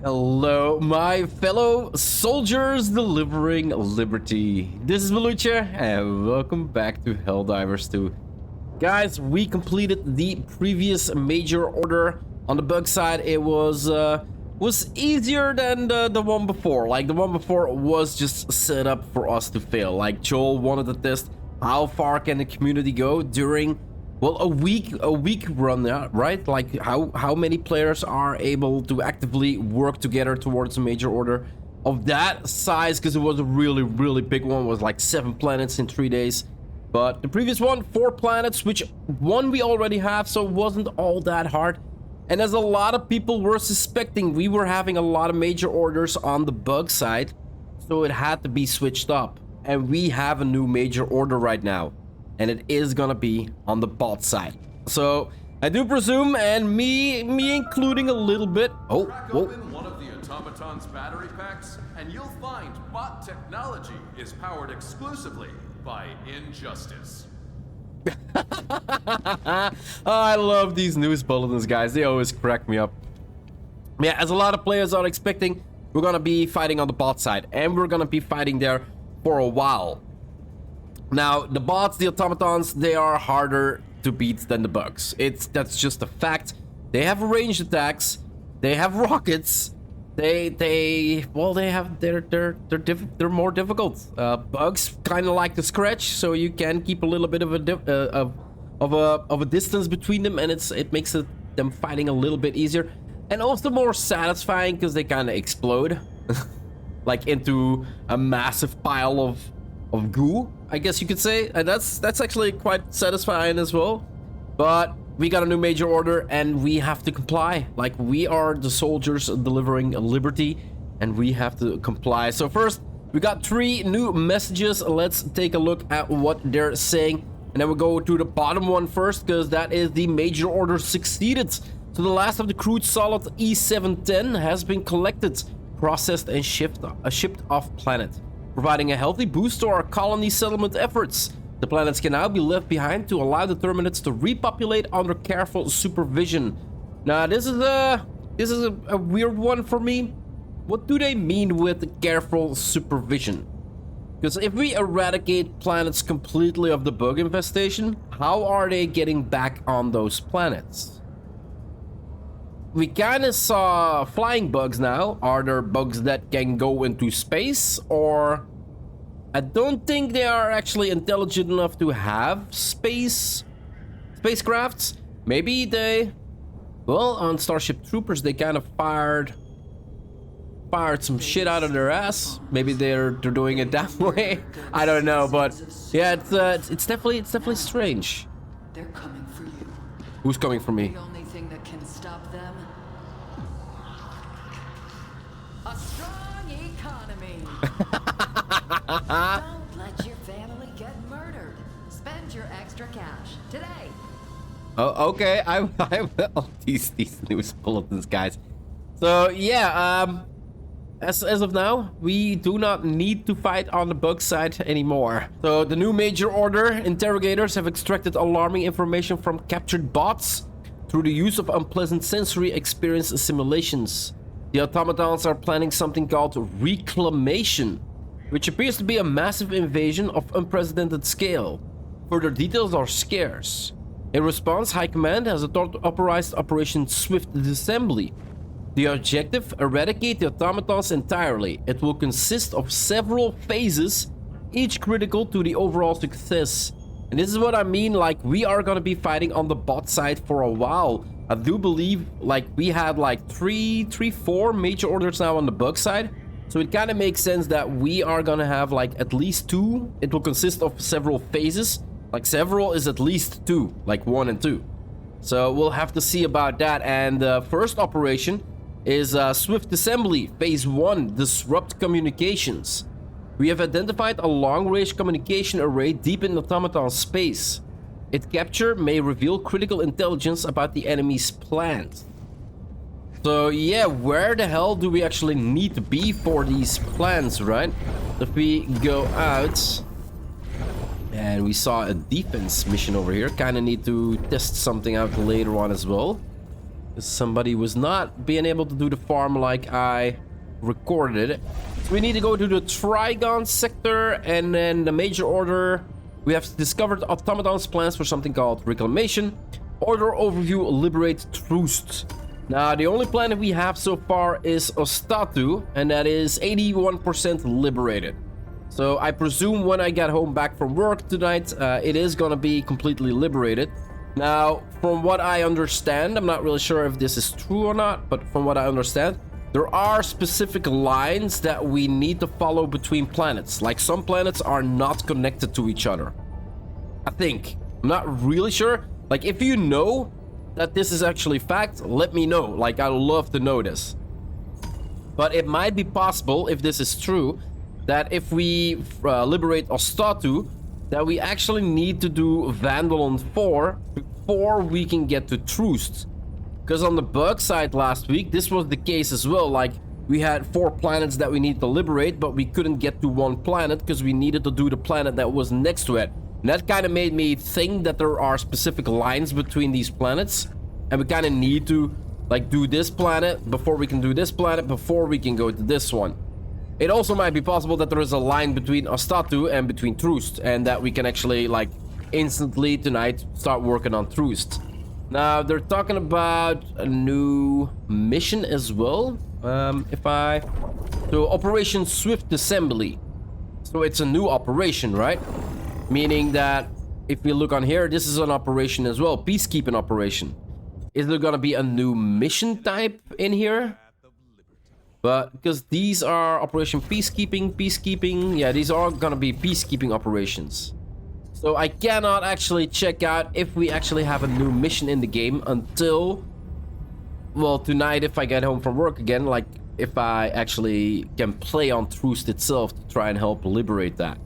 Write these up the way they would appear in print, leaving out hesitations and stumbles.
Hello, my fellow soldiers delivering liberty. This is Mloentje, and welcome back to Helldivers 2. Guys, we completed the previous major order. On the bug side, it was easier than the one before. Like, the one before was just set up for us to fail. Like, Joel wanted to test how far can the community go during, well, a week run, right? Like how many players are able to actively work together towards a major order of that size, because it was a really big one. It was like 7 planets in 3 days. But the previous one, 4 planets, which one we already have, so it wasn't all that hard. And as a lot of people were suspecting, we were having a lot of major orders on the bug side, so it had to be switched up. And we have a new major order right now, and it is gonna be on the bot side. So I do presume, and me including a little bit. Oh, Crack whoa. open one of the automaton's battery packs, and you'll find bot technology is powered exclusively by injustice. I love these news bulletins, guys. They always crack me up. Yeah, as a lot of players are expecting, we're gonna be fighting on the bot side, and we're gonna be fighting there for a while. Now, the bots, the automatons, they are harder to beat than the bugs. That's just a fact. They have ranged attacks. They have rockets. They're more difficult. Bugs kind of like to scratch, so you can keep a little bit of a distance between them, and it makes them fighting a little bit easier, and also more satisfying because they kind of explode, like into a massive pile of goo, I guess you could say. And that's actually quite satisfying as well. But we got a new major order, and we have to comply. Like, we are the soldiers delivering liberty, and we have to comply. So first, we got 3 new messages. Let's take a look at what they're saying, and then we'll go to the bottom one first, because that is the major order succeeded. So the last of the crude solid E710 has been collected, processed, and shipped off planet, providing a healthy boost to our colony settlement efforts. The planets can now be left behind to allow the Terminids to repopulate under careful supervision. Now, this is a weird one for me. What do they mean with careful supervision? Because if we eradicate planets completely of the bug infestation, how are they getting back on those planets? We kind of saw flying bugs now. Are there bugs that can go into space? Or I don't think they are actually intelligent enough to have spacecrafts. Maybe they, well, on Starship Troopers they kind of fired some shit out of their ass. Maybe they're doing it that way. I don't know, but yeah, it's definitely strange. They're coming for you. Who's coming for me? The only thing that can stop them, a strong economy. Don't let your family get murdered. Spend your extra cash today. Oh, okay. I will. These news bulletins, guys. So yeah, as of now, we do not need to fight on the bug side anymore. So the new major order interrogators have extracted alarming information from captured bots through the use of unpleasant sensory experience simulations. The automatons are planning something called reclamation, which appears to be a massive invasion of unprecedented scale. Further details are scarce. In response, High Command has authorized Operation Swift Disassembly. The objective: eradicate the automatons entirely. It will consist of several phases, each critical to the overall success. And this is what I mean, like, we are gonna be fighting on the bot side for a while. I do believe, like, we had like 4 major orders now on the bug side. So it kind of makes sense that we are gonna have like at least 2. It will consist of several phases. Like, several is at least 2, like 1 and 2. So we'll have to see about that. And the first operation is Swift Assembly, Phase 1, Disrupt Communications. We have identified a long-range communication array deep in automaton space. Its capture may reveal critical intelligence about the enemy's plans. So yeah, where the hell do we actually need to be for these plans, right? If we go out, and we saw a defense mission over here, kind of need to test something out later on as well. Somebody was not being able to do the farm like I recorded it. So we need to go to the Trigon sector, and then the major order. We have discovered automatons' plans for something called reclamation. Order overview: liberate Troost. Now, the only planet we have so far is Ostatu, and that is 81% liberated. So I presume when I get home back from work tonight, it is gonna be completely liberated. Now, from what I understand, I'm not really sure if this is true or not, but from what I understand, there are specific lines that we need to follow between planets. Like, some planets are not connected to each other, I think. I'm not really sure. Like, if you know that this is actually fact, let me know. Like, I'd love to know this. But it might be possible, if this is true, that if we liberate Ostatu, that we actually need to do Vandalon 4 before we can get to Troost. Because on the bug side last week, this was the case as well. Like, we had 4 planets that we need to liberate, but we couldn't get to one planet because we needed to do the planet that was next to it. And that kind of made me think that there are specific lines between these planets, and we kind of need to like do this planet before we can do this planet before we can go to this one. It also might be possible that there is a line between Ostatu and between Troost, and that we can actually like instantly tonight start working on Troost. Now they're talking about a new mission as well. So Operation Swift Assembly. So it's a new operation, right? Meaning that if we look on here, this is an operation as well, peacekeeping operation. Is there gonna be a new mission type in here? But because these are Operation Peacekeeping, yeah, these are gonna be peacekeeping operations. So I cannot actually check out if we actually have a new mission in the game until, well, tonight if I get home from work again, like if I actually can play on Troost itself to try and help liberate that.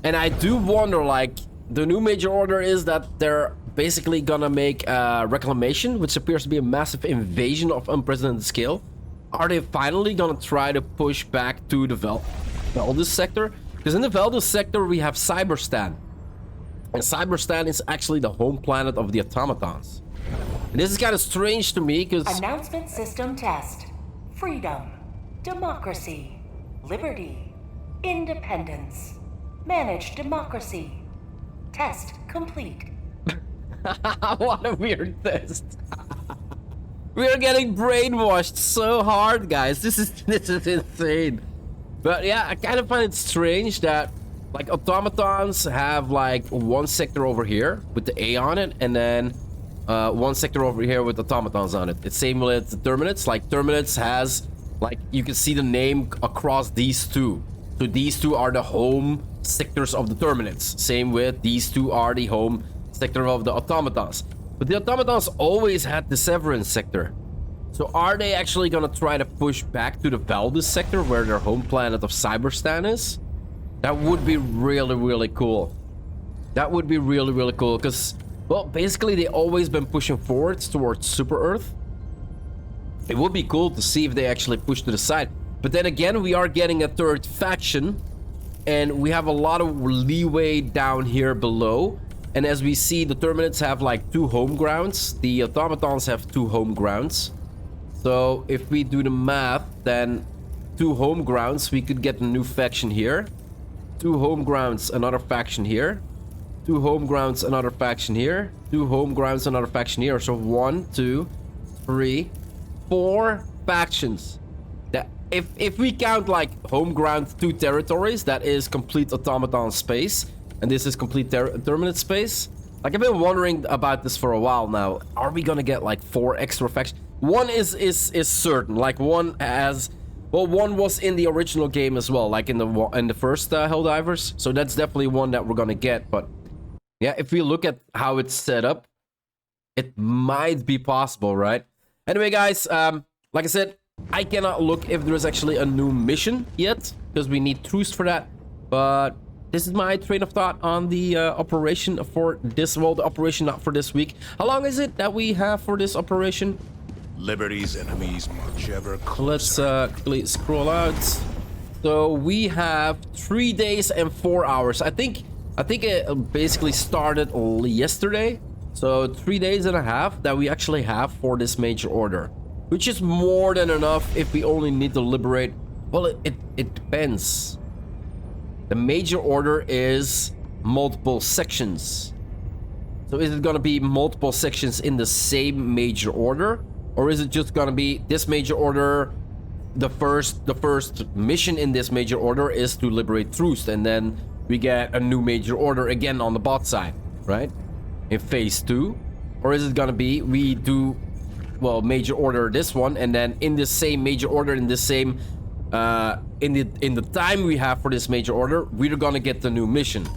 And I do wonder, like, the new major order is that they're basically gonna make a reclamation, which appears to be a massive invasion of unprecedented scale. Are they finally gonna try to push back to the Veldus sector? Because in the Veldus sector we have Cyberstan. And Cyberstan is actually the home planet of the automatons. And this is kind of strange to me because... Announcement system test. Freedom. Democracy. Liberty. Independence. Managed democracy. Test complete. What a weird test. We are getting brainwashed so hard, guys. This is insane. But yeah, I kind of find it strange that like automatons have like one sector over here with the A on it, and then one sector over here with automatons on it. It's same with the Terminates. Like Terminates has like, you can see the name across these two. So these two are the home sectors of the Terminates. Same with these two are the home sector of the automatons. But the automatons always had the Severance sector. So are they actually gonna try to push back to the Veldus sector where their home planet of Cyberstan is? That would be really, really cool. That would be really, really cool because, well, basically they always been pushing forwards towards Super Earth. It would be cool to see if they actually push to the side. But then again, we are getting a third faction, and we have a lot of leeway down here below. And as we see, the Terminates have like 2 home grounds. The automatons have 2 home grounds. So if we do the math, then 2 home grounds, we could get a new faction here. 2 home grounds, another faction here. 2 home grounds, another faction here. 2 home grounds, another faction here. So 1, 2, 3, 4 factions. That if we count like home ground 2 territories, that is complete automaton space, and this is complete Terminate space. Like, I've been wondering about this for a while now. Are we gonna get like 4 extra factions? One is certain. Like, one has, well, one was in the original game as well, like in the first Helldivers. So that's definitely one that we're gonna get. But yeah, if we look at how it's set up, it might be possible, right? Anyway, guys, like I said, I cannot look if there's actually a new mission yet, because we need Troost for that. But this is my train of thought on the operation for this, well, the operation not for this week. How long is it that we have for this operation? Liberty's enemies march ever closer. Let's quickly scroll out. So we have 3 days and 4 hours. I think it basically started yesterday. So 3 days and a half that we actually have for this major order, which is more than enough if we only need to liberate. Well, it depends. The major order is multiple sections. So is it gonna be multiple sections in the same major order, or is it just gonna be this major order? The first mission in this major order is to liberate Troost, and then we get a new major order again on the bot side, right? In phase 2, or is it gonna be we do, well, major order this one, and then in the same major order, in the same in the time we have for this major order, we're gonna get the new mission.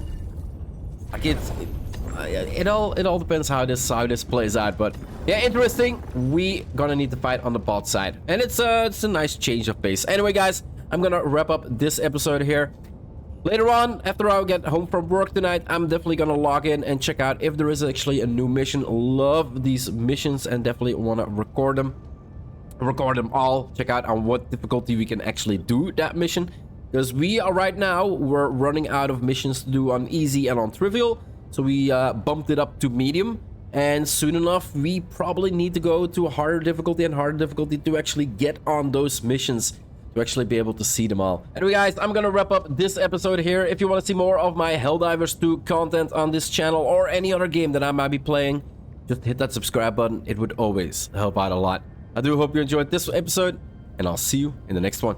Like it all depends how this plays out, but yeah, interesting. We gonna need to fight on the bot side, and it's a nice change of pace. Anyway, guys, I'm gonna wrap up this episode here. Later on, after I get home from work tonight, I'm definitely gonna log in and check out if there is actually a new mission. Love these missions and definitely want to record them all. Check out on what difficulty we can actually do that mission, because we are right now, we're running out of missions to do on easy and on trivial, so we bumped it up to medium, and soon enough we probably need to go to a harder difficulty to actually get on those missions, to actually be able to see them all. Anyway, guys, I'm gonna wrap up this episode here. If you want to see more of my Helldivers 2 content on this channel or any other game that I might be playing, just hit that subscribe button. It would always help out a lot. I do hope you enjoyed this episode, and I'll see you in the next one.